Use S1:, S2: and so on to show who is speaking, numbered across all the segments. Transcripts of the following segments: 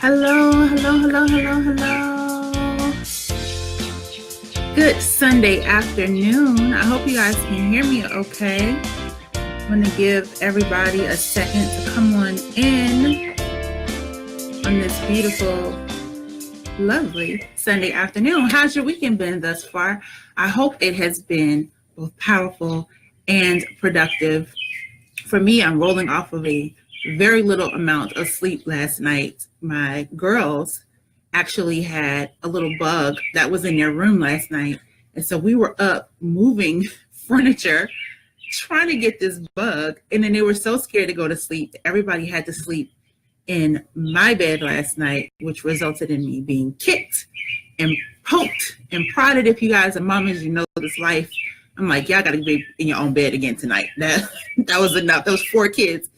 S1: Hello. Good Sunday afternoon. I hope you guys can hear me okay. I'm going to give everybody a second to come on in on this beautiful, lovely Sunday afternoon. How's your weekend been thus far? I hope it has been both powerful and productive. For me, I'm rolling off of a very little amount of sleep last night. My girls actually had a little bug that was in their room last night. And so we were up moving furniture, trying to get this bug. And then they were so scared to go to sleep. Everybody had to sleep in my bed last night, which resulted in me being kicked and poked and prodded. If you guys are mamas, you know this life. I'm like, y'all gotta be in your own bed again tonight. That was enough. Those 4 kids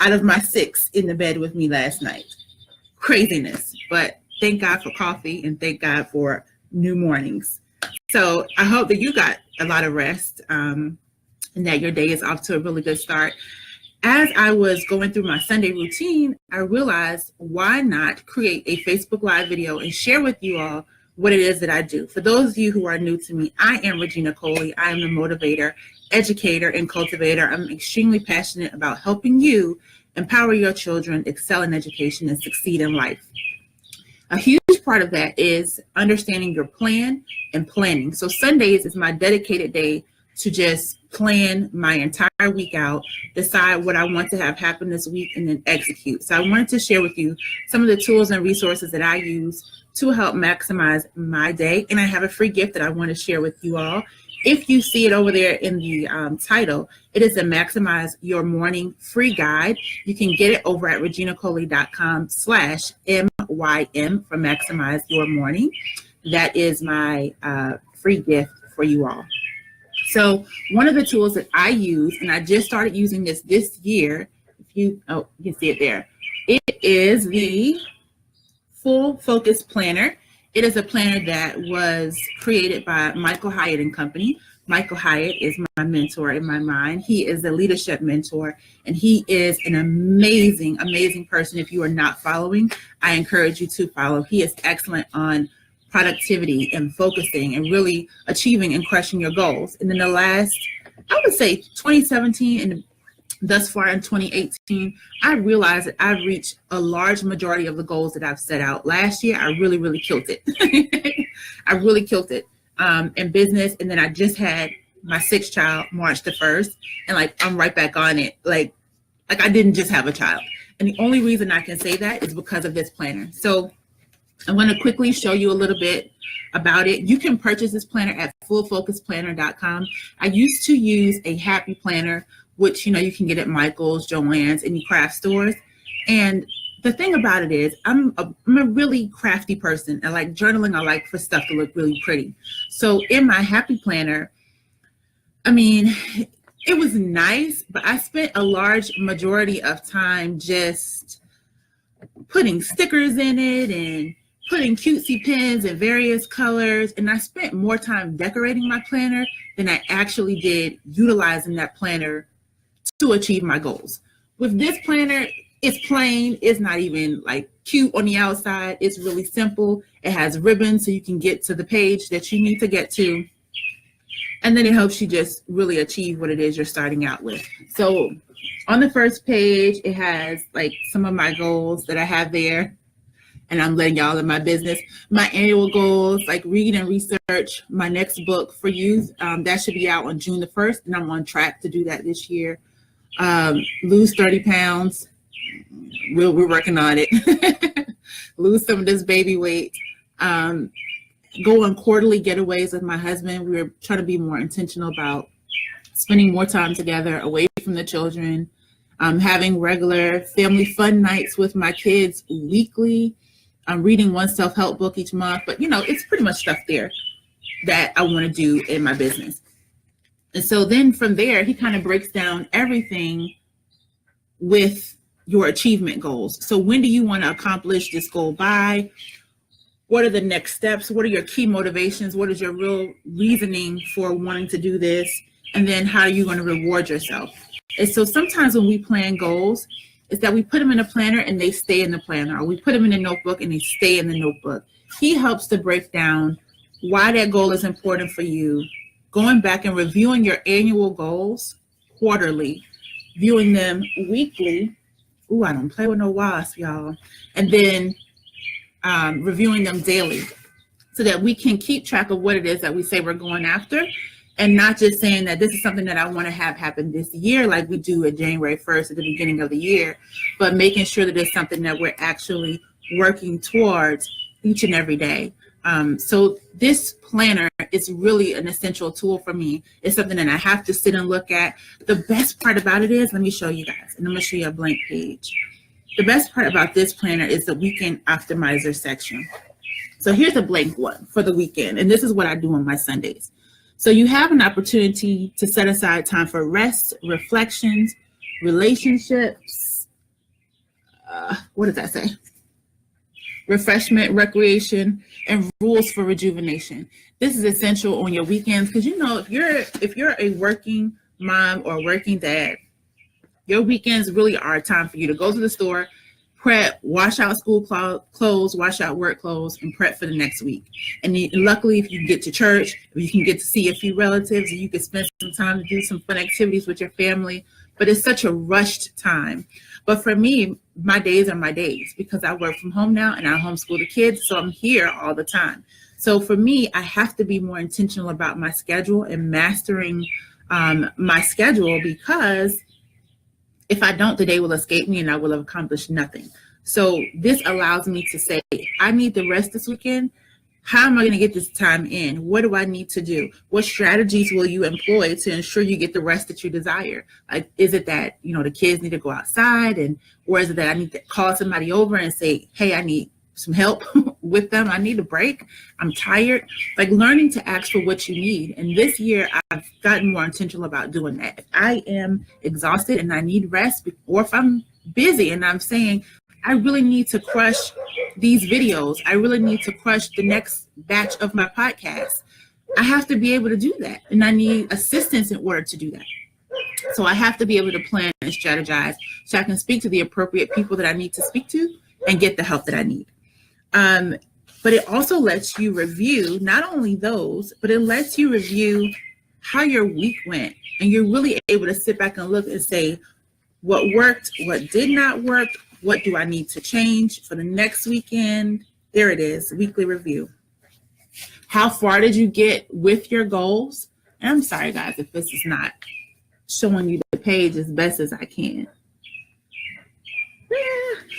S1: out of my 6 in the bed with me last night. Craziness. But thank God for coffee and thank God for new mornings. So I hope that you got a lot of rest and that your day is off to a really good start. As I was going through my Sunday routine, I realized why not create a Facebook Live video and share with you all what it is that I do. For those of you who are new to me, I am Regina Coley. I am the motivator, educator, and cultivator. I'm extremely passionate about helping you empower your children, excel in education, and succeed in life. A huge part of that is understanding your plan and planning. So Sundays is my dedicated day to just plan my entire week out, decide what I want to have happen this week, and then execute. So I wanted to share with you some of the tools and resources that I use to help maximize my day. And I have a free gift that I want to share with you all. If you see it over there in the title, it is a Maximize Your Morning free guide. You can get it over at reginacoley.com/MYM for Maximize Your Morning. That is my free gift for you all. So one of the tools that I use, and I just started using this year, you can see it there. It is the Full Focus Planner. It is a planner that was created by Michael Hyatt and Company. Michael Hyatt is my mentor in my mind. He is a leadership mentor, and he is an amazing, amazing person. If you are not following, I encourage you to follow. He is excellent on productivity and focusing and really achieving and crushing your goals. And in the last, I would say 2017 and thus far in 2018, I realized that I've reached a large majority of the goals that I've set out. Last year, I really killed it. I really killed it in business. And then I just had my 6th child March the 1st. And I'm right back on it. Like I didn't just have a child. And the only reason I can say that is because of this planner. So I'm going to quickly show you a little bit about it. You can purchase this planner at fullfocusplanner.com. I used to use a Happy Planner, which you can get at Michael's, Joann's, any craft stores. And the thing about it is I'm a really crafty person. I like journaling. I like for stuff to look really pretty. So in my Happy Planner, it was nice, but I spent a large majority of time just putting stickers in it and putting cutesy pins in various colors. And I spent more time decorating my planner than I actually did utilizing that planner to achieve my goals. With this planner, it's plain. It's not even cute on the outside. It's really simple. It has ribbons so you can get to the page that you need to get to. And then it helps you just really achieve what it is you're starting out with. So on the first page, it has some of my goals that I have there. And I'm letting y'all in my business. My annual goals, read and research my next book for youth. That should be out on June the 1st. And I'm on track to do that this year. Lose 30 pounds. We're working on it. Lose some of this baby weight. Go on quarterly getaways with my husband. We're trying to be more intentional about spending more time together away from the children. Having regular family fun nights with my kids weekly. I'm reading one self-help book each month. But, it's pretty much stuff there that I want to do in my business. And so then from there, he kind of breaks down everything with your achievement goals. So when do you want to accomplish this goal by? What are the next steps? What are your key motivations? What is your real reasoning for wanting to do this? And then how are you going to reward yourself? And so sometimes when we plan goals, is that we put them in a planner and they stay in the planner, or we put them in a notebook and they stay in the notebook. He helps to break down why that goal is important for you, going back and reviewing your annual goals quarterly, viewing them weekly. Ooh, I don't play with no wasp, y'all. And then reviewing them daily so that we can keep track of what it is that we say we're going after, and not just saying that this is something that I want to have happen this year, like we do at January 1st at the beginning of the year, but making sure that it's something that we're actually working towards each and every day. So this planner is really an essential tool for me. It's something that I have to sit and look at. The best part about it is, let me show you guys, and I'm going to show you a blank page. The best part about this planner is the weekend optimizer section. So here's a blank one for the weekend, and this is what I do on my Sundays. So you have an opportunity to set aside time for rest, reflections, relationships. What does that say? Refreshment, recreation, and rules for rejuvenation. This is essential on your weekends because, you know, if you're a working mom or working dad, your weekends really are a time for you to go to the store, prep, wash out school clothes, wash out work clothes, and prep for the next week. And luckily, if you get to church, if you can get to see a few relatives, and you can spend some time to do some fun activities with your family. But it's such a rushed time. But for me, my days are my days because I work from home now and I homeschool the kids, so I'm here all the time. So for me, I have to be more intentional about my schedule and mastering my schedule, because if I don't, the day will escape me and I will have accomplished nothing. So this allows me to say, I need the rest this weekend. How am I going to get this time in? What do I need to do? What strategies will you employ to ensure you get the rest that you desire? Like, is it that, you know, the kids need to go outside, or is it that I need to call somebody over and say, hey, I need some help with them. I need a break. I'm tired. Like, learning to ask for what you need. And this year I've gotten more intentional about doing that. If I am exhausted and I need rest, or if I'm busy and I'm saying, I really need to crush these videos, I really need to crush the next batch of my podcast, I have to be able to do that. And I need assistance in order to do that. So I have to be able to plan and strategize so I can speak to the appropriate people that I need to speak to and get the help that I need. But it also lets you review not only those, but it lets you review how your week went. And you're really able to sit back and look and say, what worked, what did not work, what do I need to change for the next weekend? There it is, weekly review. How far did you get with your goals? And I'm sorry, guys, if this is not showing you the page as best as I can.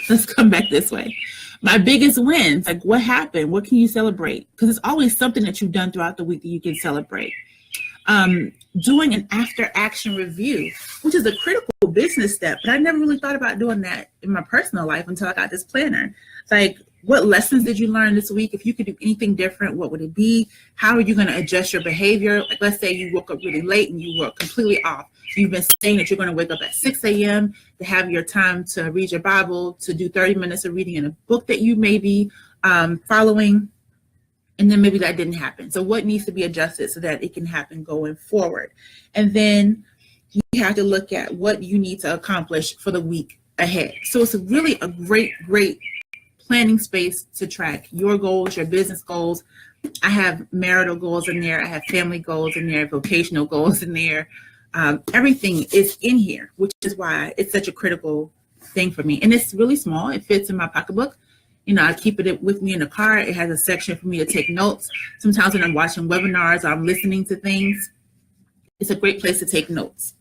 S1: Let's come back this way. My biggest wins, like what happened? What can you celebrate? Because it's always something that you've done throughout the week that you can celebrate. Doing an after action review, which is a critical business step, but I never really thought about doing that in my personal life until I got this planner. It's like, what lessons did you learn this week? If you could do anything different, what would it be? How are you going to adjust your behavior? Like, let's say you woke up really late and you were completely off. You've been saying that you're going to wake up at 6 a.m. to have your time to read your Bible, to do 30 minutes of reading in a book that you may be following. And then maybe that didn't happen. So what needs to be adjusted so that it can happen going forward? And then you have to look at what you need to accomplish for the week ahead. So it's really a great planning space to track your goals, your business goals. I have marital goals in there. I have family goals in there, vocational goals in there. Everything is in here, which is why it's such a critical thing for me. And it's really small. It fits in my pocketbook. You know, I keep it with me in the car. It has a section for me to take notes. Sometimes when I'm watching webinars, or I'm listening to things, it's a great place to take notes.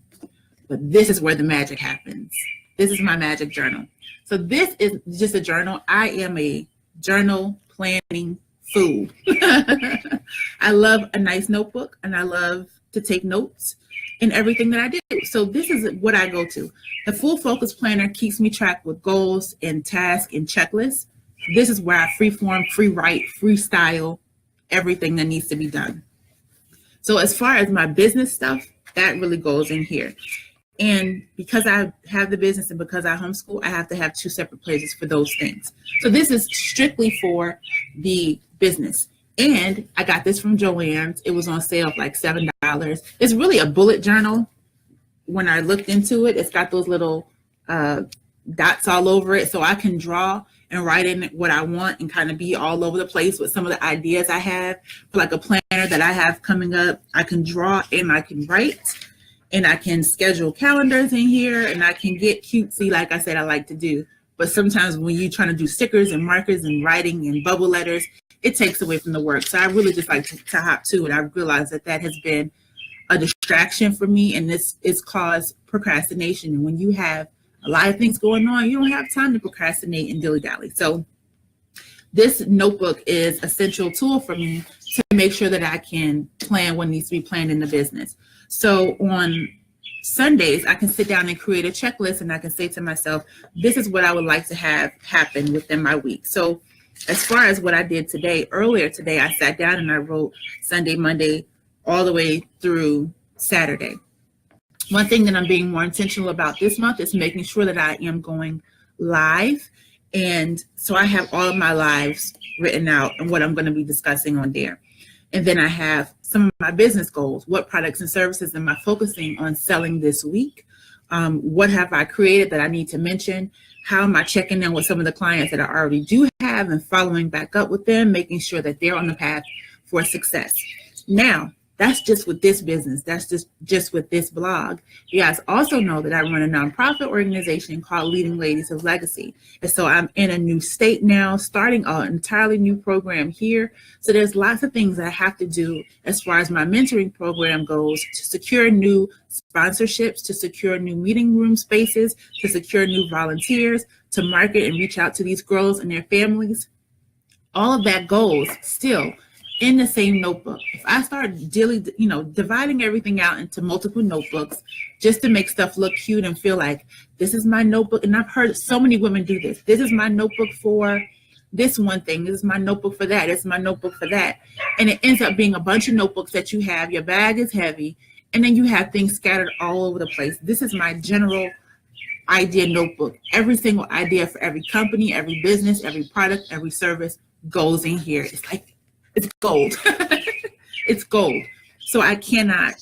S1: But this is where the magic happens. This is my magic journal. So this is just a journal. I am a journal planning fool. I love a nice notebook, and I love to take notes in everything that I do. So this is what I go to. The Full Focus Planner keeps me track with goals and tasks and checklists. This is where I freeform, free write, freestyle everything that needs to be done. So as far as my business stuff, that really goes in here. And because I have the business and because I homeschool, I have to have two separate places for those things. So this is strictly for the business. And I got this from Joann's. It was on sale for like $7. It's really a bullet journal. When I looked into it, it's got those little dots all over it, so I can draw and write in what I want and kind of be all over the place with some of the ideas I have. For like a planner that I have coming up, I can draw and I can write, and I can schedule calendars in here, and I can get cutesy, like I said, I like to do. But sometimes when you're trying to do stickers and markers and writing and bubble letters, it takes away from the work. So I really just like to hop to it. I realized that has been a distraction for me, and this is caused procrastination. And when you have a lot of things going on, you don't have time to procrastinate and dilly-dally. So this notebook is an essential tool for me to make sure that I can plan what needs to be planned in the business. So on Sundays, I can sit down and create a checklist, and I can say to myself, this is what I would like to have happen within my week. So as far as what I did today, earlier today, I sat down and I wrote Sunday, Monday, all the way through Saturday. One thing that I'm being more intentional about this month is making sure that I am going live. And so I have all of my lives written out and what I'm going to be discussing on there. And then I have some of my business goals. What products and services am I focusing on selling this week? What have I created that I need to mention? How am I checking in with some of the clients that I already do have and following back up with them, making sure that they're on the path for success? Now, that's just with this business. That's just with this blog. You guys also know that I run a nonprofit organization called Leading Ladies of Legacy. And so I'm in a new state now, starting an entirely new program here. So there's lots of things that I have to do as far as my mentoring program goes, to secure new sponsorships, to secure new meeting room spaces, to secure new volunteers, to market and reach out to these girls and their families. All of that goes still in the same notebook. If I start dividing everything out into multiple notebooks just to make stuff look cute and feel like this is my notebook, and I've heard so many women do this. This is my notebook for this one thing. This is my notebook for that. This is my notebook for that. And it ends up being a bunch of notebooks that you have. Your bag is heavy, and then you have things scattered all over the place. This is my general idea notebook. Every single idea for every company, every business, every product, every service goes in here. It's gold. It's gold. So I cannot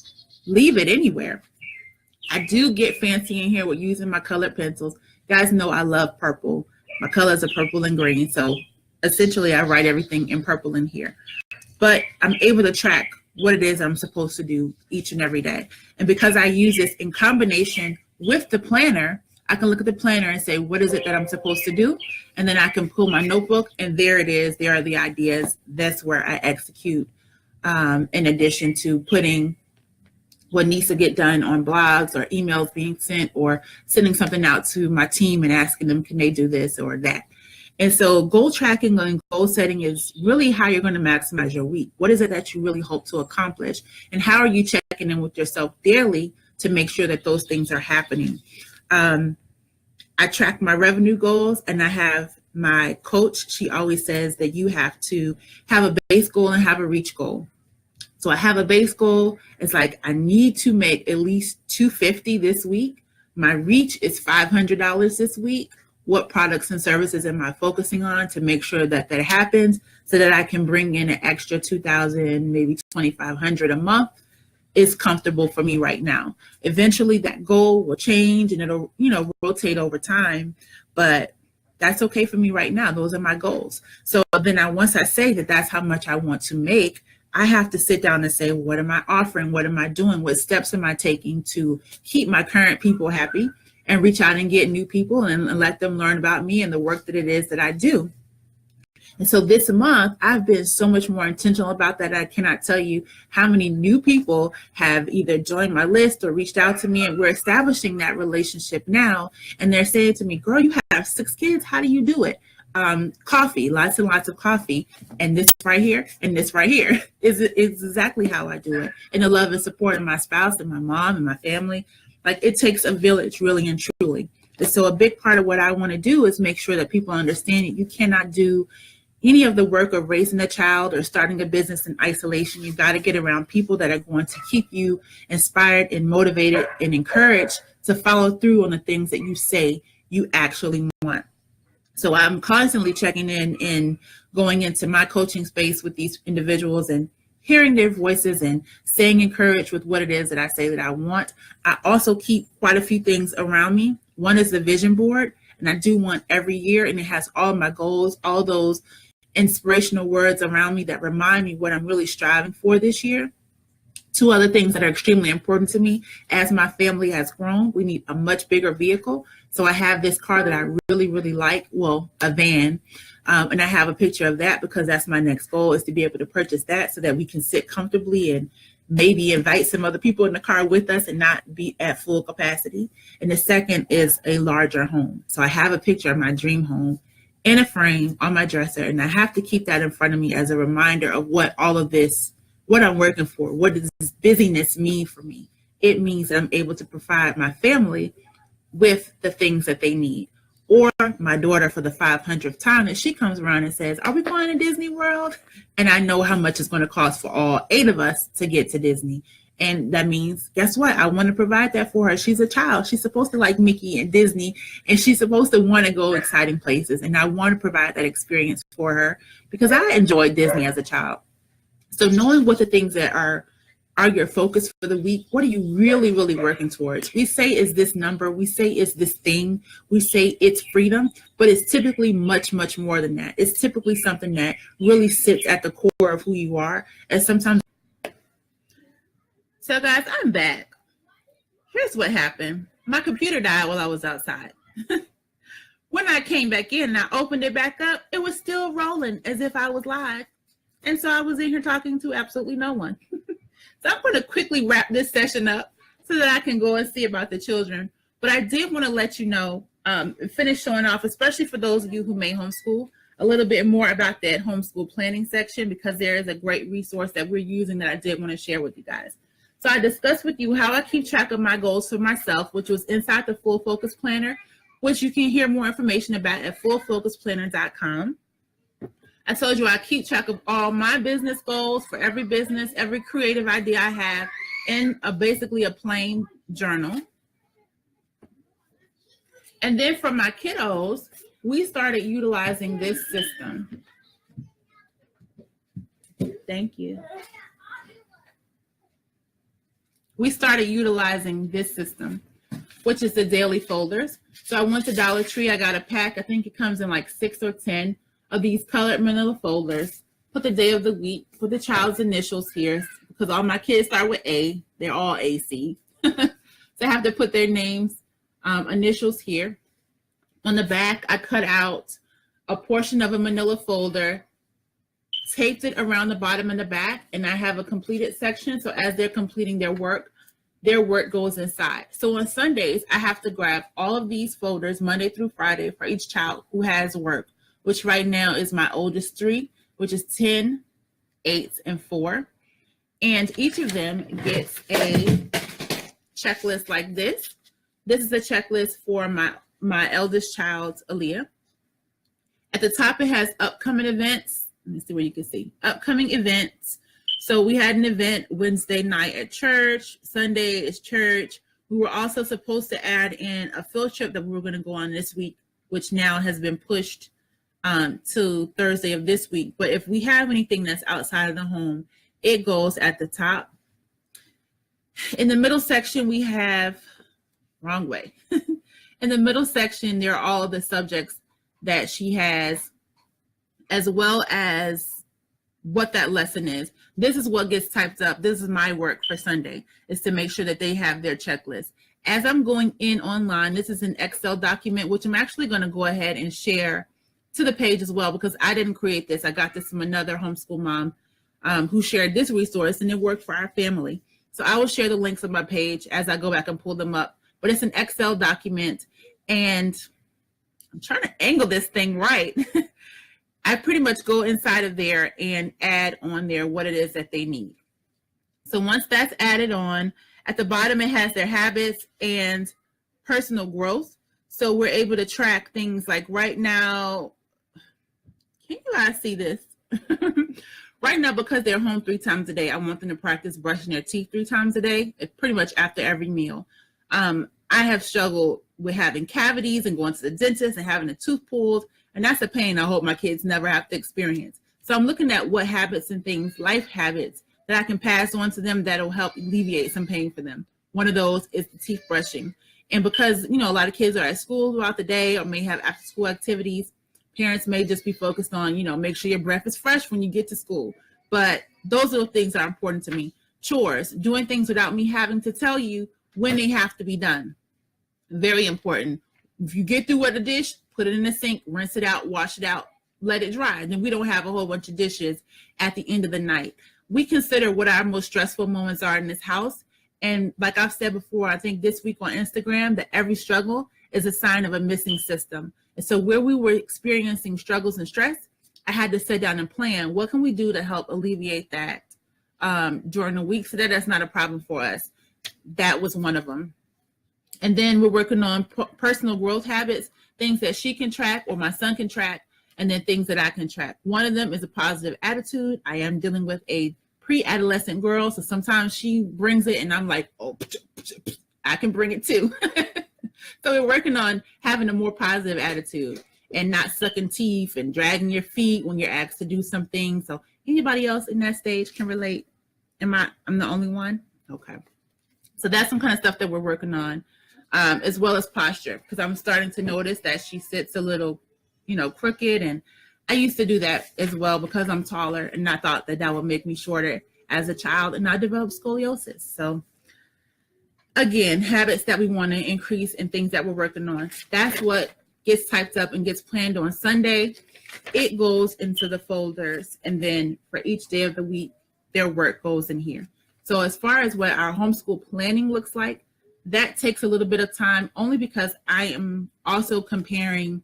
S1: leave it anywhere. I do get fancy in here with using my colored pencils. You guys know I love purple. My colors are purple and green. So essentially I write everything in purple in here. But I'm able to track what it is I'm supposed to do each and every day. And because I use this in combination with the planner, I can look at the planner and say, what is it that I'm supposed to do? And then I can pull my notebook, and there it is. There are the ideas. That's where I execute, in addition to putting what needs to get done on blogs or emails being sent, or sending something out to my team and asking them, can they do this or that? And so goal tracking and goal setting is really how you're going to maximize your week. What is it that you really hope to accomplish? And how are you checking in with yourself daily to make sure that those things are happening? I track my revenue goals, and I have my coach. She always says that you have to have a base goal and have a reach goal. So I have a base goal. It's like I need to make at least $250 this week. My reach is $500 this week. What products and services am I focusing on to make sure that that happens, so that I can bring in an extra $2,000, maybe $2,500 a month? Is comfortable for me right now. Eventually that goal will change and it'll, rotate over time, but that's okay for me right now. Those are my goals. So then once I say that that's how much I want to make, I have to sit down and say, what am I offering? What am I doing? What steps am I taking to keep my current people happy and reach out and get new people and let them learn about me and the work that it is that I do? And so this month, I've been so much more intentional about that. I cannot tell you how many new people have either joined my list or reached out to me, and we're establishing that relationship now. And they're saying to me, girl, you have 6 kids. How do you do it? Coffee, lots and lots of coffee. And this right here and this right here is exactly how I do it. And the love and support of my spouse and my mom and my family. Like, it takes a village, really and truly. And so a big part of what I want to do is make sure that people understand that you cannot do any of the work of raising a child or starting a business in isolation. You've got to get around people that are going to keep you inspired and motivated and encouraged to follow through on the things that you say you actually want. So I'm constantly checking in and going into my coaching space with these individuals and hearing their voices and staying encouraged with what it is that I say that I want. I also keep quite a few things around me. One is the vision board. And I do one every year, and it has all my goals, all those inspirational words around me that remind me what I'm really striving for this year. Two other things that are extremely important to me: as my family has grown, we need a much bigger vehicle. So I have this car that I really, really like, well, a van. And I have a picture of that because that's my next goal, is to be able to purchase that so that we can sit comfortably and maybe invite some other people in the car with us and not be at full capacity. And the second is a larger home. So I have a picture of my dream home in a frame on my dresser, and I have to keep that in front of me as a reminder of what all of this, what I'm working for. What does this busyness mean for me? It means that I'm able to provide my family with the things that they need. Or my daughter, for the 500th time, that she comes around and says, are we going to Disney World? And I know how much it's going to cost for all 8 of us to get to Disney. And that means, guess what? I want to provide that for her. She's a child. She's supposed to like Mickey and Disney, and she's supposed to want to go exciting places. And I want to provide that experience for her because I enjoyed Disney as a child. So knowing what the things that are your focus for the week, what are you really, really working towards? We say it's this number, we say it's this thing, we say it's freedom, but it's typically much, much more than that. It's typically something that really sits at the core of who you are. And sometimes. So guys, I'm back. Here's what happened. My computer died while I was outside. When I came back in and I opened it back up, it was still rolling as if I was live. And so I was in here talking to absolutely no one. So I'm going to quickly wrap this session up so that I can go and see about the children. But I did want to let you know, finish showing off, especially for those of you who may homeschool, a little bit more about that homeschool planning section, because there is a great resource that we're using that I did want to share with you guys. So I discussed with you how I keep track of my goals for myself, which was inside the Full Focus Planner, which you can hear more information about at fullfocusplanner.com. I told you I keep track of all my business goals for every business, every creative idea I have in basically a plain journal. And then for my kiddos, we started utilizing this system. Thank you. We started utilizing this system, which is the daily folders. So I went to Dollar Tree. I got a pack. I think it comes in like 6 or 10 of these colored manila folders. Put the day of the week, put the child's initials here, because all my kids start with A. They're all AC. So I have to put their names, initials here. On the back, I cut out a portion of a manila folder, taped it around the bottom and the back, and I have a completed section. So as they're completing their work goes inside. So on Sundays, I have to grab all of these folders Monday through Friday for each child who has work, which right now is my oldest 3, which is 10, 8, and 4. And each of them gets a checklist like this. This is a checklist for my eldest child, Aaliyah. At the top, it has upcoming events. Let me see where you can see. Upcoming events. So we had an event Wednesday night at church. Sunday is church. We were also supposed to add in a field trip that we were going to go on this week, which now has been pushed to Thursday of this week. But if we have anything that's outside of the home, it goes at the top. In the middle section, we have, wrong way. In the middle section, there are all of the subjects that she has, as well as what that lesson is. This is what gets typed up. This is my work for Sunday, is to make sure that they have their checklist. As I'm going in online, this is an Excel document, which I'm actually going to go ahead and share to the page as well, because I didn't create this. I got this from another homeschool mom who shared this resource, and it worked for our family. So I will share the links on my page as I go back and pull them up. But it's an Excel document, and I'm trying to angle this thing right. I pretty much go inside of there and add on there what it is that they need. So once that's added on, at the bottom it has their habits and personal growth. So we're able to track things like right now, can you guys see this? Right now, because they're home 3 times a day, I want them to practice brushing their teeth 3 times a day, pretty much after every meal. I have struggled with having cavities and going to the dentist and having a tooth pulled, and that's a pain I hope my kids never have to experience. So I'm looking at what habits and things, life habits, that I can pass on to them that'll help alleviate some pain for them. One of those is the teeth brushing. And because, a lot of kids are at school throughout the day or may have after school activities, parents may just be focused on, make sure your breath is fresh when you get to school. But those are the things that are important to me. Chores, doing things without me having to tell you when they have to be done. Very important. If you get through with a dish, put it in the sink, rinse it out, wash it out, let it dry. Then we don't have a whole bunch of dishes at the end of the night. We consider what our most stressful moments are in this house. And like I've said before, I think this week on Instagram, that every struggle is a sign of a missing system. And so where we were experiencing struggles and stress, I had to sit down and plan, what can we do to help alleviate that during the week so that that's not a problem for us. That was one of them. And then we're working on personal growth habits, things that she can track or my son can track, and then things that I can track. One of them is a positive attitude. I am dealing with a pre-adolescent girl, so sometimes she brings it and I'm like, oh, I can bring it too. So we're working on having a more positive attitude and not sucking teeth and dragging your feet when you're asked to do something. So anybody else in that stage can relate? I'm the only one? Okay. So that's some kind of stuff that we're working on, as well as posture, because I'm starting to notice that she sits a little, crooked. And I used to do that as well because I'm taller, and I thought that would make me shorter as a child, and I developed scoliosis. So again, habits that we want to increase and things that we're working on. That's what gets typed up and gets planned on Sunday. It goes into the folders, and then for each day of the week, their work goes in here. So as far as what our homeschool planning looks like, that takes a little bit of time only because I am also comparing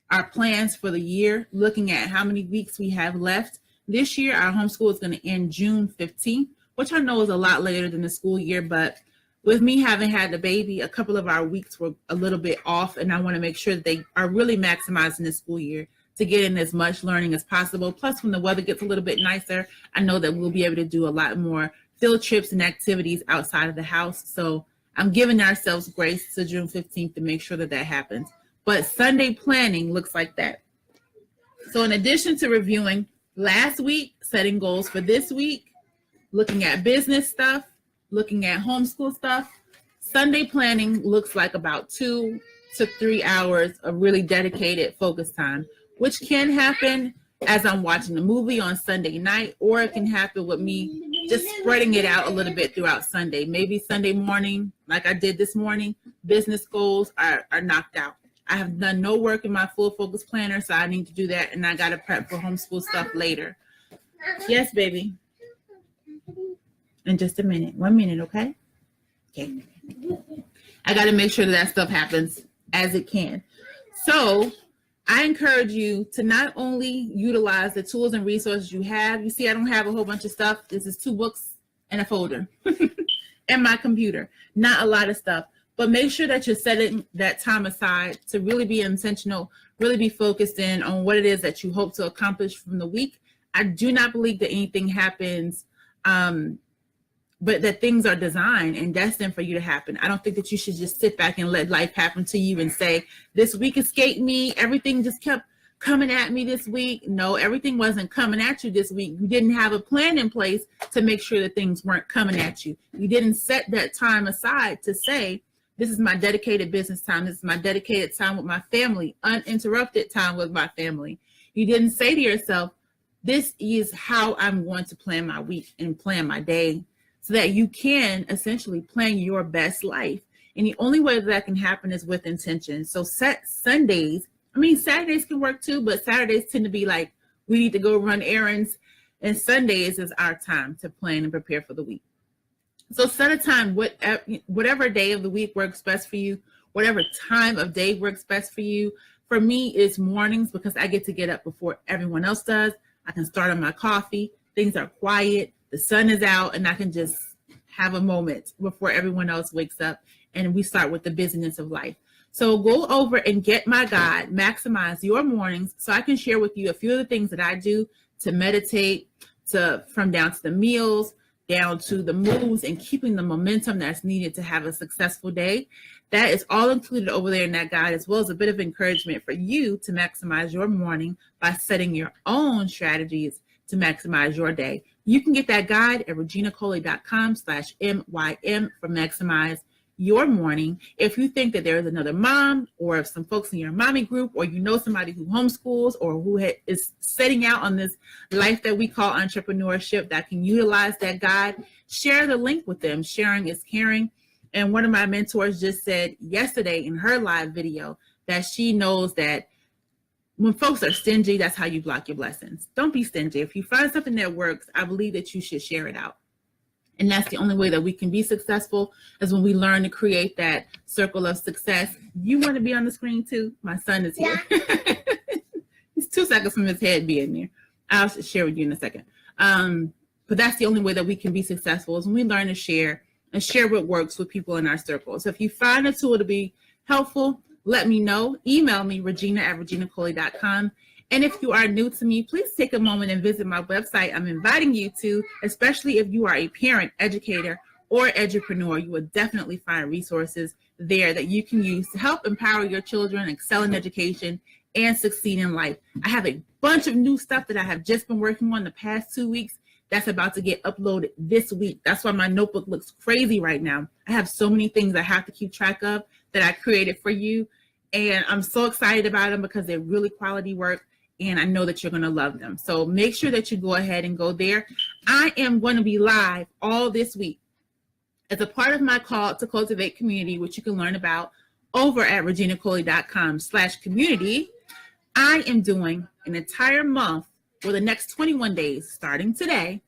S1: our plans for the year, looking at how many weeks we have left. This year, our homeschool is going to end June 15th, which I know is a lot later than the school year, but with me having had the baby, a couple of our weeks were a little bit off, and I want to make sure that they are really maximizing the school year to get in as much learning as possible. Plus, when the weather gets a little bit nicer, I know that we'll be able to do a lot more field trips and activities outside of the house. So I'm giving ourselves grace to June 15th to make sure that that happens. But Sunday planning looks like that. So in addition to reviewing last week, setting goals for this week, looking at business stuff, looking at homeschool stuff, Sunday planning looks like about 2 to 3 hours of really dedicated focus time, which can happen as I'm watching a movie on Sunday night, or it can happen with me just spreading it out a little bit throughout Sunday. Maybe Sunday morning, like I did this morning, business goals are knocked out. I have done no work in my full focus planner, so I need to do that, and I got to prep for homeschool stuff later. Yes, baby. In just a minute. 1 minute, okay? Okay. I got to make sure that stuff happens as it can. So I encourage you to not only utilize the tools and resources you have. You see, I don't have a whole bunch of stuff. This is 2 books and a folder and my computer. Not a lot of stuff. But make sure that you're setting that time aside to really be intentional, really be focused in on what it is that you hope to accomplish from the week. I do not believe that anything happens, but that things are designed and destined for you to happen. I don't think that you should just sit back and let life happen to you and say, this week escaped me. Everything just kept coming at me this week. No, everything wasn't coming at you this week. You didn't have a plan in place to make sure that things weren't coming at you. You didn't set that time aside to say, this is my dedicated business time. This is my dedicated time with my family, uninterrupted time with my family. You didn't say to yourself, this is how I'm going to plan my week and plan my day, so that you can essentially plan your best life. And the only way that can happen is with intention. So set Sundays. I mean, Saturdays can work too, but Saturdays tend to be like, we need to go run errands. And Sundays is our time to plan and prepare for the week. So set a time, whatever day of the week works best for you, whatever time of day works best for you. For me, it's mornings because I get to get up before everyone else does. I can start on my coffee. Things are quiet. The sun is out, and I can just have a moment before everyone else wakes up, and we start with the busyness of life. So go over and get my guide, Maximize Your Mornings, so I can share with you a few of the things that I do to meditate, from down to the meals, down to the moves and keeping the momentum that's needed to have a successful day. That is all included over there in that guide, as well as a bit of encouragement for you to maximize your morning by setting your own strategies to maximize your day. You can get that guide at reginacoley.com/MYM for Maximize your morning. If you think that there is another mom or some folks in your mommy group, or you know somebody who homeschools or who is setting out on this life that we call entrepreneurship that can utilize that guide, share the link with them. Sharing is caring. And one of my mentors just said yesterday in her live video that she knows that when folks are stingy, that's how you block your blessings. Don't be stingy. If you find something that works, I believe that you should share it out. And that's the only way that we can be successful, is when we learn to create that circle of success. You want to be on the screen too? My son is here. Yeah. He's 2 seconds from his head being there. I'll share with you in a second. But that's the only way that we can be successful, is when we learn to share and share what works with people in our circle. So if you find a tool to be helpful, let me know. Email me, regina@reginacoley.com. And if you are new to me, please take a moment and visit my website. I'm inviting you to, especially if you are a parent, educator, or edupreneur, you will definitely find resources there that you can use to help empower your children, excel in education, and succeed in life. I have a bunch of new stuff that I have just been working on the past 2 weeks that's about to get uploaded this week. That's why my notebook looks crazy right now. I have so many things I have to keep track of that I created for you. And I'm so excited about them because they're really quality work. And I know that you're going to love them. So make sure that you go ahead and go there. I am going to be live all this week as a part of my Call to Cultivate community, which you can learn about over at reginacoley.com/community. I am doing an entire month for the next 21 days, starting today,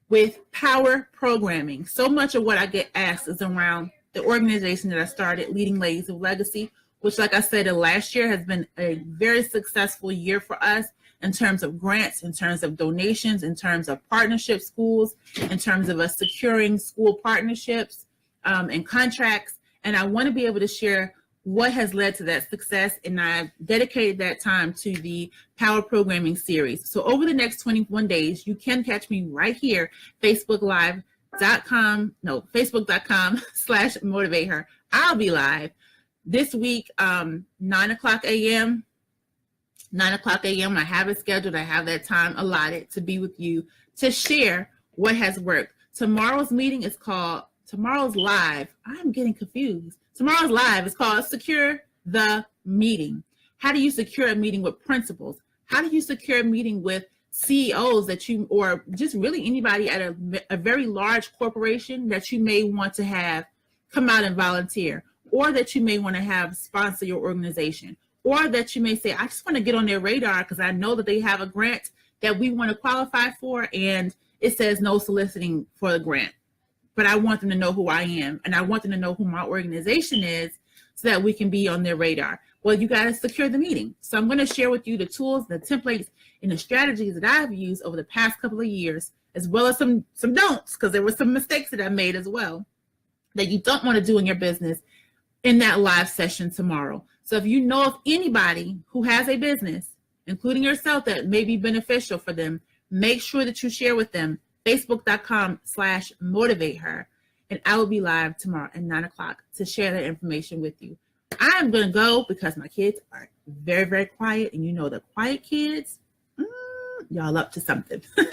S1: with power programming. So much of what I get asked is around the organization that I started, Leading Ladies of Legacy, which, like I said, last year has been a very successful year for us in terms of grants, in terms of donations, in terms of partnership schools, in terms of us securing school partnerships and contracts. And I want to be able to share what has led to that success. And I've dedicated that time to the Power Programming series. So over the next 21 days, you can catch me right here, Facebook.com/motivate-her. I'll be live this week, 9 o'clock a.m. 9 o'clock a.m. I have it scheduled. I have that time allotted to be with you to share what has worked. Tomorrow's meeting is called, tomorrow's live. I'm getting confused. Tomorrow's live is called Secure the Meeting. How do you secure a meeting with principals? How do you secure a meeting with CEOs that you, or just really anybody at a very large corporation that you may want to have come out and volunteer, or that you may want to have sponsor your organization, or that you may say, I just want to get on their radar because I know that they have a grant that we want to qualify for, and it says no soliciting for the grant. But I want them to know who I am, and I want them to know who my organization is so that we can be on their radar. Well, you got to secure the meeting. So I'm going to share with you the tools, the templates, and the strategies that I've used over the past couple of years, as well as some don'ts, because there were some mistakes that I made as well that you don't want to do in your business in that live session tomorrow. So if you know of anybody who has a business, including yourself, that may be beneficial for them, make sure that you share with them. Facebook.com/motivate-her. And I will be live tomorrow at 9 o'clock to share that information with you. I'm going to go because my kids are very, very quiet. And you know the quiet kids, y'all up to something. So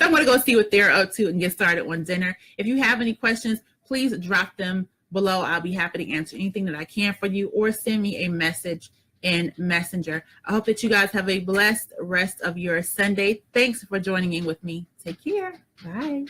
S1: I'm going to go see what they're up to and get started on dinner. If you have any questions, please drop them below. I'll be happy to answer anything that I can for you, or send me a message in Messenger. I hope that you guys have a blessed rest of your Sunday. Thanks for joining in with me. Take care. Bye.